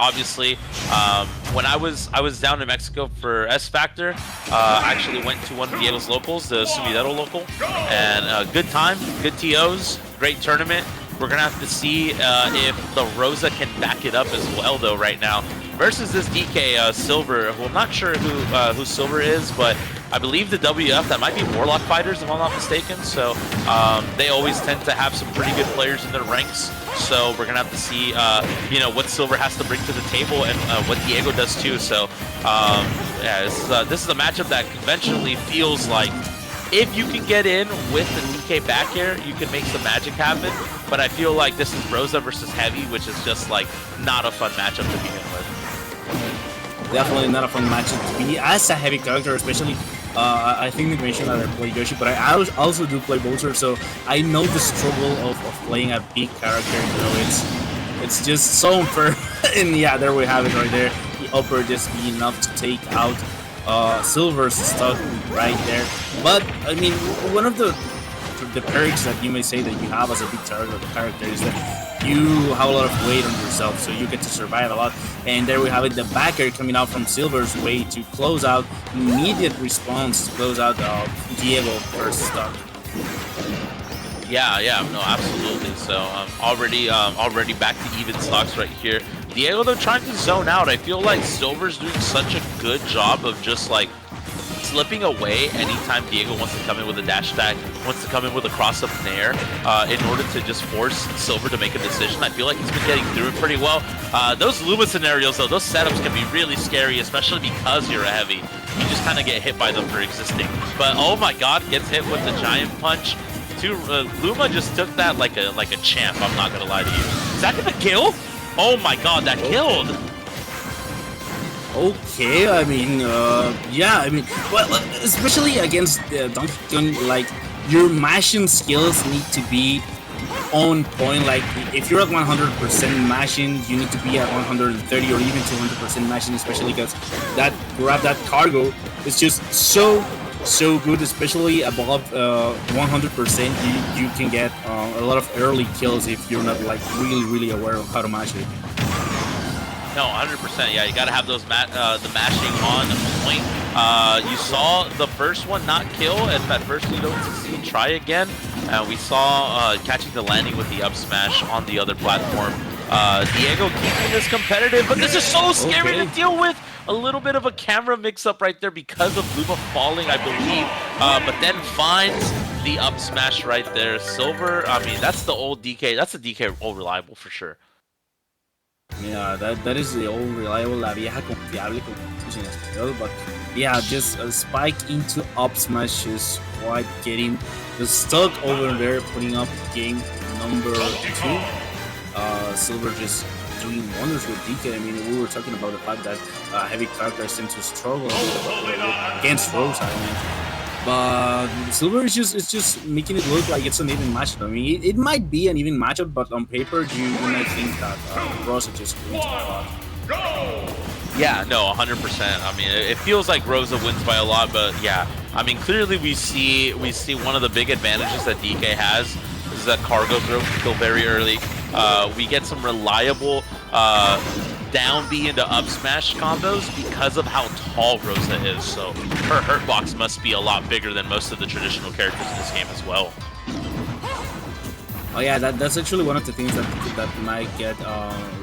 obviously. When I was down in Mexico for S Factor, I actually went to one of Diego's locals, the Sumidero local, and good time, good TOs, great tournament. We're gonna have to see if the Rosa can back it up as well, though. Right now, versus this DK Silver, who I'm not sure who Silver is, but I believe the WF, that might be Warlock fighters, if I'm not mistaken. So they always tend to have some pretty good players in their ranks. So we're gonna have to see, you know, what Silver has to bring to the table and what Diego does too. So yeah, this is a matchup that conventionally feels like if you can get in with the DK back air, you can make some magic happen. But I feel like this is Rosa versus Heavy, which is just like not a fun matchup to begin with. Definitely not a fun matchup to be as a Heavy character, especially. I think you mentioned that I play Yoshi, but I also do play Bowser, so I know the struggle of playing a big character. You know, it's just so unfair. And yeah, there we have it right there. The upper just be enough to take out Silver's stuck right there. But I mean, one of the perks that you may say that you have as a big character is that you have a lot of weight on yourself, so you get to survive a lot. And there we have it, the back air coming out from Silver's way to close out, immediate response to close out Diego first stock. Yeah, no, absolutely. So already back to even stocks right here. Diego, though, trying to zone out. I feel like Silver's doing such a good job of just like slipping away anytime Diego wants to come in with a dash attack, wants to come in with a cross-up nair, in order to just force Silver to make a decision. I feel like he's been getting through it pretty well. Those Luma scenarios, though, those setups can be really scary, especially because you're a Heavy. You just kind of get hit by them for existing. But oh my god, gets hit with the giant punch. Luma just took that like a champ, I'm not gonna lie to you. Is that gonna kill? Oh my god, that killed! Okay, I mean, yeah, I mean, well, especially against Donkey Kong, like, your mashing skills need to be on point. Like, if you're at 100% mashing, you need to be at 130 or even 200% mashing, especially because that cargo is just so good, especially above 100%. You can get a lot of early kills if you're not, like, really aware of how to mash it. No, 100%. Yeah, you gotta have those the mashing on point. You saw the first one not kill. If at first you don't succeed, try again. We saw catching the landing with the up smash on the other platform. Diego keeping this competitive, but this is so scary to deal with. A little bit of a camera mix-up right there because of Luma falling, I believe. But then finds the up smash right there. Silver, I mean, that's the old DK. That's the DK old reliable for sure. Yeah, that is the old reliable, la vieja confiable, como en español, but yeah, just a spike into up smash is quite getting the stuck over there, putting up game number 2. Silver just doing wonders with DK. I mean, we were talking about the fact that Heavy characters tend to struggle against Rosa. I mean, but Silver is just making it look like it's an even matchup. I mean, it might be an even matchup, but on paper, you might think that Rosa just wins by a lot. Yeah, no, 100%. I mean, it feels like Rosa wins by a lot, but yeah, I mean, clearly we see one of the big advantages that DK has is that cargo throw can kill very early. We get some reliable down B into up smash combos because of how tall Rosa is. So her hurt box must be a lot bigger than most of the traditional characters in this game as well. Oh yeah, that's actually one of the things that might get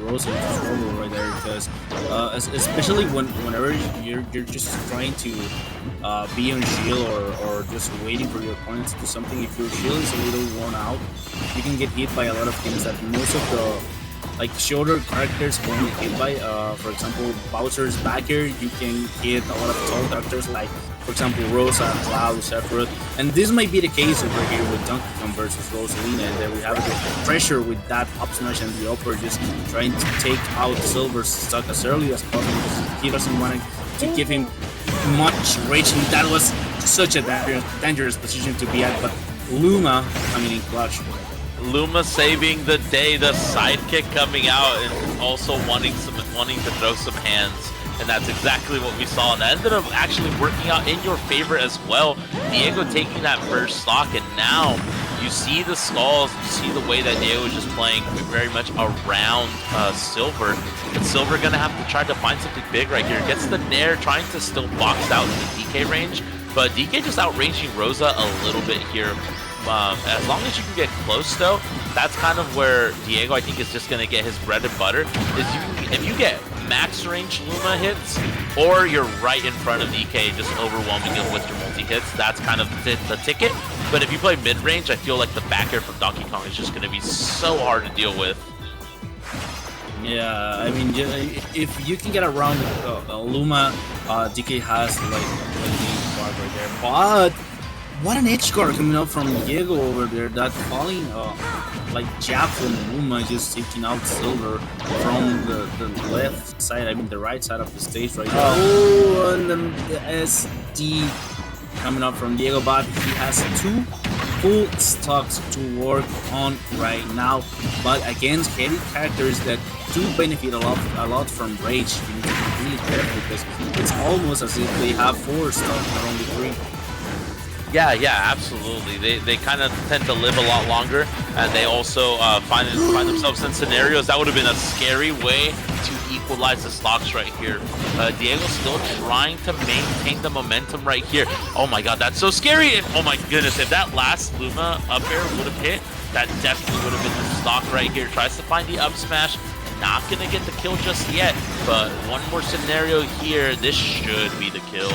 Rosa into trouble right there, because especially whenever you're just trying to be on shield or just waiting for your opponent to do something. If your shield is a little worn out, you can get hit by a lot of things that most of the shorter characters won't get hit by. For example, Bowser's back air, you can hit a lot of tall characters like, for example, Rosa, Cloud, Sephiroth. And this might be the case over here with Donkey Kong versus Rosalina, and then we have the pressure with that up smash and the upper just trying to take out Silver's stock as early as possible because he doesn't want to give him much rage, and that was such a dangerous position to be at. But Luma, I mean, in clutch. Luma saving the day, the sidekick coming out and also wanting to throw some hands. And that's exactly what we saw. And that ended up actually working out in your favor as well. Diego taking that first stock, and now you see the stalls, you see the way that Diego is just playing very much around Silver. But Silver gonna have to try to find something big right here. Gets the Nair, trying to still box out in the DK range, but DK just outranging Rosa a little bit here. As long as you can get close though, that's kind of where Diego, I think, is just gonna get his bread and butter. If you get max range Luma hits, or you're right in front of DK, just overwhelming him with your multi-hits, that's kind of the ticket. But if you play mid-range, I feel like the back air from Donkey Kong is just going to be so hard to deal with. Yeah, I mean, if you can get around Luma, DK has like a lead guard right there. But what an edge guard coming up from Diego over there. That falling like jab from Luma, just taking out Silver from the left side. I mean, the right side of the stage right now. Oh, and the SD coming up from Diego, but he has 2 full stocks to work on right now. But against heavy characters that do benefit a lot from rage, you need to be really careful because it's almost as if they have 4 stocks, not only 3. Yeah, absolutely. They kind of tend to live a lot longer, and they also find themselves in scenarios that would have been a scary way to equalize the stocks right here. Diego's still trying to maintain the momentum right here. Oh my god, that's so scary! And oh my goodness, if that last Luma up air would have hit, that definitely would have been the stock right here. Tries to find the up smash. Not gonna get the kill just yet, but one more scenario here. This should be the kill.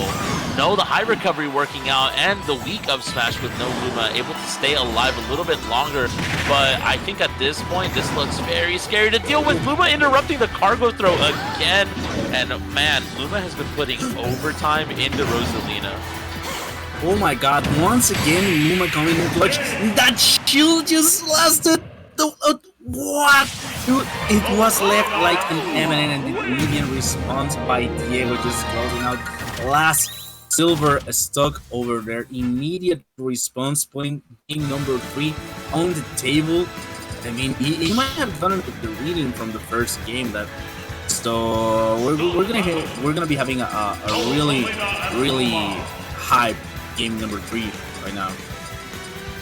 No, the high recovery working out, and the weak up smash with no Luma, able to stay alive a little bit longer. But I think at this point, this looks very scary to deal with. Luma interrupting the cargo throw again, and man, Luma has been putting overtime into Rosalina. Oh my god, once again, Luma coming in clutch. That shield just lasted. What? Dude, it was left like an eminent and immediate response by Diego, just closing out last Silver stock over there. Immediate response, putting game number 3 on the table. I mean, he might have done it with the reading from the first game. That so we're gonna be having a really hype game number 3 right now.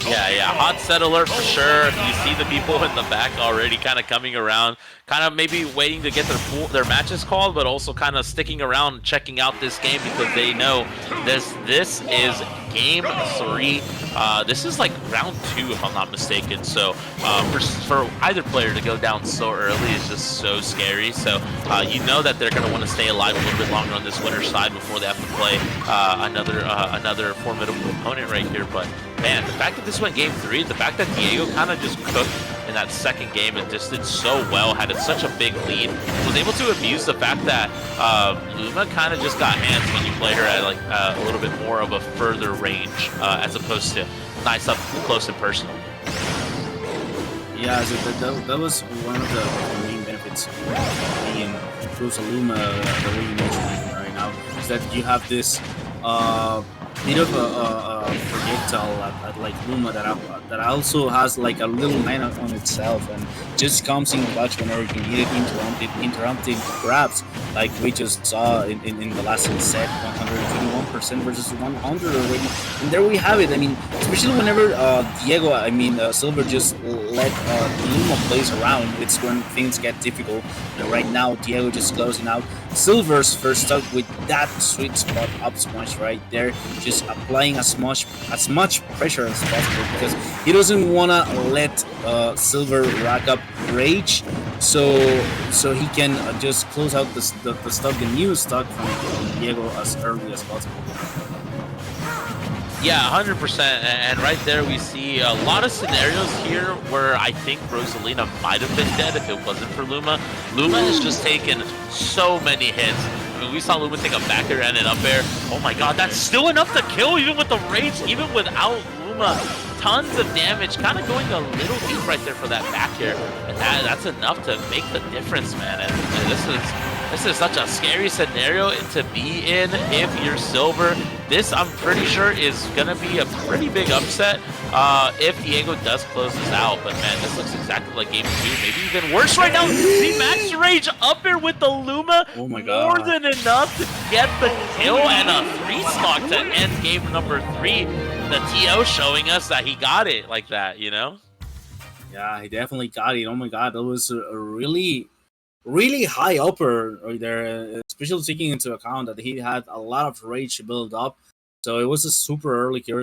Yeah, hot set alert for sure. You see the people in the back already kind of coming around, kind of maybe waiting to get their matches called, but also kind of sticking around, checking out this game because they know this is game 3. This is like round 2, if I'm not mistaken. So for either player to go down so early is just so scary. So you know that they're going to want to stay alive a little bit longer on this winner's side before they have to play another formidable opponent right here. But man, the fact that this went game 3, the fact that Diego kind of just cooked in that second game and just did so well, had such a big lead, was able to abuse the fact that Luma kind of just got hands when you play her at like a little bit more of a further range as opposed to nice up close and personal. Yeah, so that was one of the main benefits of being Rosalina, the way you mentioned right now, is that you have this bit of a projectile at like Luma that also has like a little mana on itself and just comes in clutch whenever you need it, interrupting grabs like we just saw in the last set, 121% versus 100 already. And there we have it. I mean, especially whenever Silver just let Luma plays around, it's when things get difficult. And right now, Diego just closing out Silver's first stock with that sweet spot up smash right there, just applying as much pressure as possible because he doesn't wanna let Silver rack up rage, so he can just close out the stock, the new stock from Diego as early as possible. Yeah, 100%, and right there we see a lot of scenarios here where I think Rosalina might have been dead if it wasn't for Luma. Luma has just taken so many hits. I mean, we saw Luma take a back air and an up air. Oh my god, that's still enough to kill even with the rage, even without Luma. Tons of damage, kind of going a little deep right there for that back air. And that's enough to make the difference, man. And this is such a scary scenario to be in if you're Silver. This, I'm pretty sure, is going to be a pretty big upset if Diego does close this out. But man, this looks exactly like game 2, maybe even worse right now. The max rage up here with the Luma. Oh my god. More than enough to get the kill and a 3 stock to end game number 3. the TO showing us that he got it like that, you know? Yeah, he definitely got it. Oh my god, that was a really, really high upper right there, especially taking into account that he had a lot of rage build up. So it was a super early Kira